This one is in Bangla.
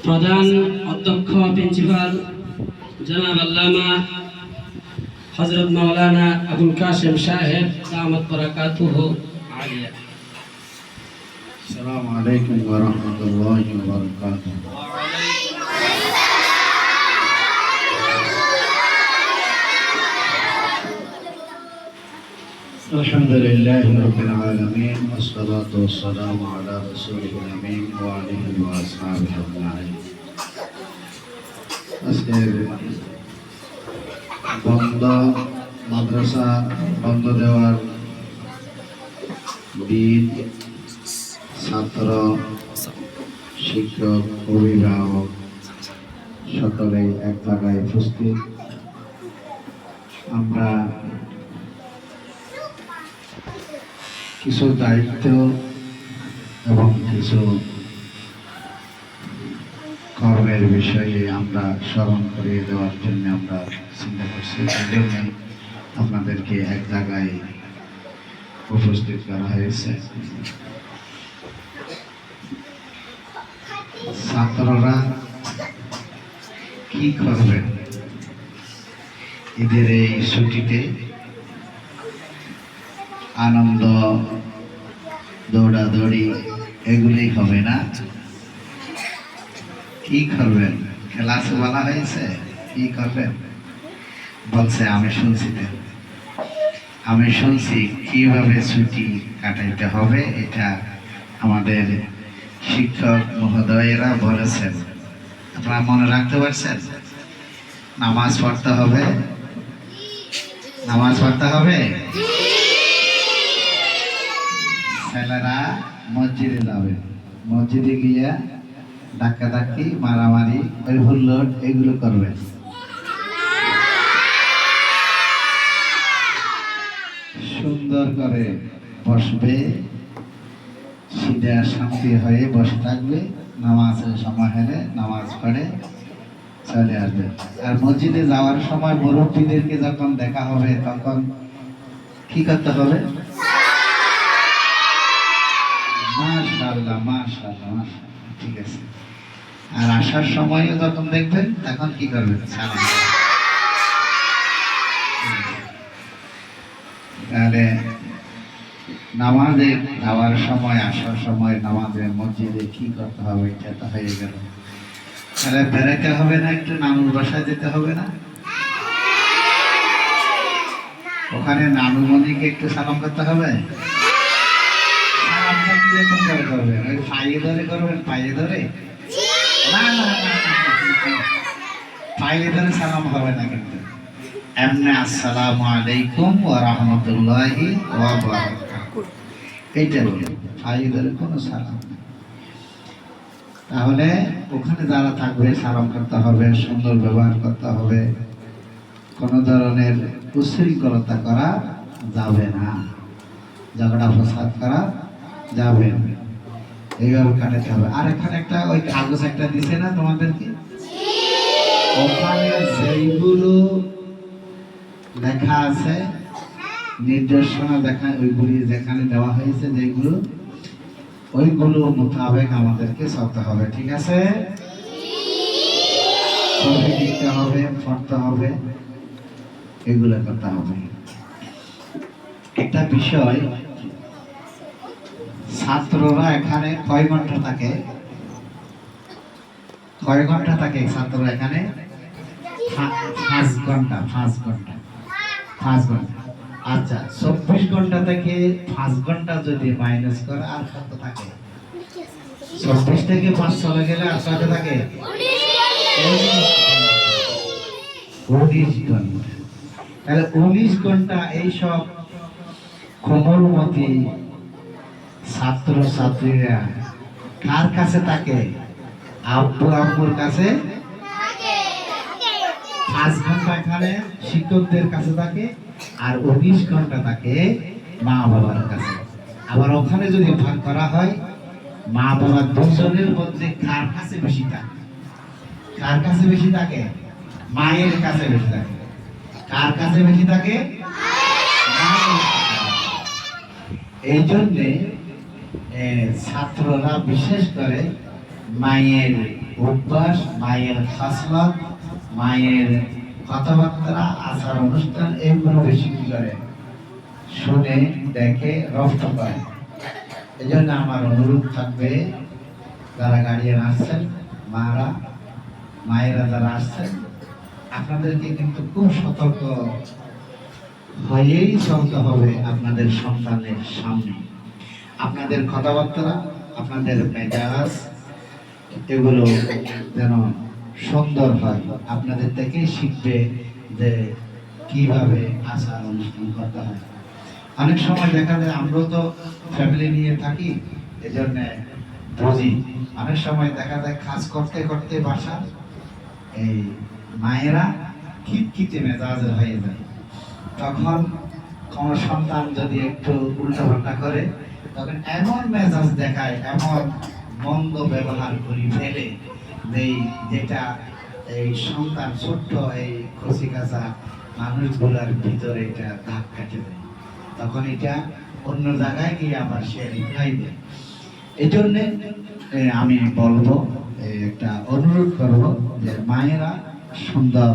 প্রধান অধ্যক্ষ প্রিন্সিপাল জনাব আল্লামা হযরত মাওলানা আবুল কাসেম সাহেব দামাত বারাকাতুহু আলিয়া। আসসালামু আলাইকুম ওয়া রাহমাতুল্লাহি ওয়া বারাকাতুহু। আলহামদুলিল্লাহি রাব্বিল আলামিন ওয়াসসালাতু ওয়াসসালামু আলা রাসূলিল আমিন ওয়া আলিহি ওয়া আসহাবিহি আজমাইন। আজকের বন্ধ মাদ্রাসা বন্ধ দেওয়ার দিন ছাত্র শিক্ষক অভিভাবক সকলেই এক জায়গায় উপস্থিত। আমরা কিছু দায়িত্ব এবং কিছু কর্মের বিষয়ে আমরা স্মরণ করিয়ে দেওয়ার জন্য আমরা চিন্তা করছি। সেই জন্য আপনাদেরকে এক জায়গায় উপস্থিত করা হয়েছে। ছাত্ররা কি করবেন ঈদের এই ছুটিতে? আনন্দ, দৌড়াদৌড়ি এগুলি হবে না? কি করবেন? ক্লাসে বলা হয়েছে কি করবেন? বলছে আমি শুনছি কিভাবে ছুটি কাটাইতে হবে, এটা আমাদের শিক্ষক মহোদয়েরা বলেছেন। আপনারা মনে রাখতে পারছেন? নামাজ পড়তে হবে, নামাজ পড়তে হবে। ছেলেরা মসজিদে যাবে, মসজিদে গিয়ে ধাক্কাধাক্কি মারামারি ওই হুল্লোড় এগুলো করবে। সুন্দর করে বসবে, সিধা শান্তি হয়ে বসে থাকবে, নামাজের সময় হলে নামাজ পড়ে চলে আসবে। আর মসজিদে যাওয়ার সময় মুরব্বীদেরকে যখন দেখা হবে তখন কি করতে হবে? মাশাআল্লাহ মাশাআল্লাহ মাশাআল্লাহ, ঠিক আছে। আর আসার সময়ও যখন দেখবেন তখন কি করবেন? সালাম। তাহলে নামাজে যাওয়ার সময় আসার সময় নামাজে মসজিদে কি করতে হবে এটা তো হয়ে গেল। তাহলে বেড়াতে হবে না? একটু নানুর বাসায় যেতে হবে না? ওখানে নানুমণিকে একটু সালাম করতে হবে। সালামটা কিরকম করে করবেন? ওই পায়ে ধরে করবেন? পায়ে ধরে? না না না, পায়ে ধরে সালাম হবে না কিন্তু এমনি আসসালামু আলাইকুম ওয়া রাহমাতুল্লাহি ওয়া বারাকাতুহু এইটা বলুন, পায়ে ধরে কোনো সালাম। তাহলে ওখানে যারা থাকবে সালাম করতে হবে, সুন্দর ব্যবহার করতে হবে, কোনো ধরনের উশৃঙ্খলতা করা যাবে না, ঝগড়া ফসাদ করা যাবে না, এইভাবে কাটাতে হবে। আর এখানে একটা ওই কাগজ একটা দিছে না তোমাদেরকে? ওখানে যেইগুলো লেখা আছে নির্দেশনা দেখা, ওইগুলি যেখানে দেওয়া হয়েছে যেগুলো, ওইগুলো মোতাবেক আমাদেরকে চলতে হবে, ঠিক আছে? ছবি দিতে হবে, পড়তে হবে, এগুলো করতে হবে। একটা বিষয়, ছাত্ররা এখানে কয় ঘন্টা থাকে? কয় ঘন্টা থাকে ছাত্ররা এখানে? 5 ঘন্টা। 5 ঘন্টা। আচ্ছা, 24 ঘন্টা থেকে 5 ঘন্টা যদি মাইনাস করে আর কত থাকে? 24 থেকে 5 চলে গেলে আর কত থাকে? 19 ঘন্টা। তাহলে 19 ঘন্টা এইসব কোমলমতি ছাত্র ছাত্রীরা কার কাছে থাকে? আব্বু আম্মুর কাছে। 5 ঘন্টা এখানে শিক্ষকদের কাছে থাকে আর 19 ঘন্টা থাকে মা বাবার কাছে। আবার ওখানে যদি ভাগ করা হয় মা বাবা দুজনের মধ্যে কার কাছে বেশি থাকে? কার কাছে বেশি থাকে? মায়ের কাছে বেশি থাকে। কার কাছে বেশি থাকে? এই জন্যে ছাত্ররা বিশেষ করে মায়ের অভ্যাস, মায়ের খাসলত, মায়ের কথাবার্তা, আচার অনুষ্ঠান এগুলো বেশি কি করে শুনে দেখে রপ্ত করে। এই জন্য আমার অনুরোধ থাকবে, যারা গার্ডিয়ান আসছেন, মারা মায়েরা যারা আসছেন, আপনাদেরকে কিন্তু খুব সতর্ক হয়েই চলতে হবে আপনাদের সন্তানের সামনে। আপনাদের কথাবার্তা, আপনাদের মেজাজ এগুলো যেন সুন্দর হয়, আপনাদের থেকেই শিখবে যে কিভাবে আচার অনুষ্ঠান করতে হয়। অনেক সময় দেখা যায় আমরা তো ফ্যামিলি নিয়ে থাকি, এজন্য বুঝি। অনেক সময় দেখা যায় কাজ করতে করতে বাসা এই মায়েরা খিটখিটে মেজাজের হয়ে যায়। তখন কোনো সন্তান যদি একটু উল্টাপাল্টা করে, তখন এমন মেজাজ দেখায়, এমন মন্দ ব্যবহার করি ফেলে যেটা এই সন্তান ছোট্ট এই কচি কাঁচা মানুষগুলার ভিতরে এটা দাগ কেটে দেয়। তখন এটা অন্য জায়গায় গিয়ে আবার সে রিপ্লাই দেয়। এই জন্যে আমি বলবো, একটা অনুরোধ করবো যে মায়েরা সুন্দর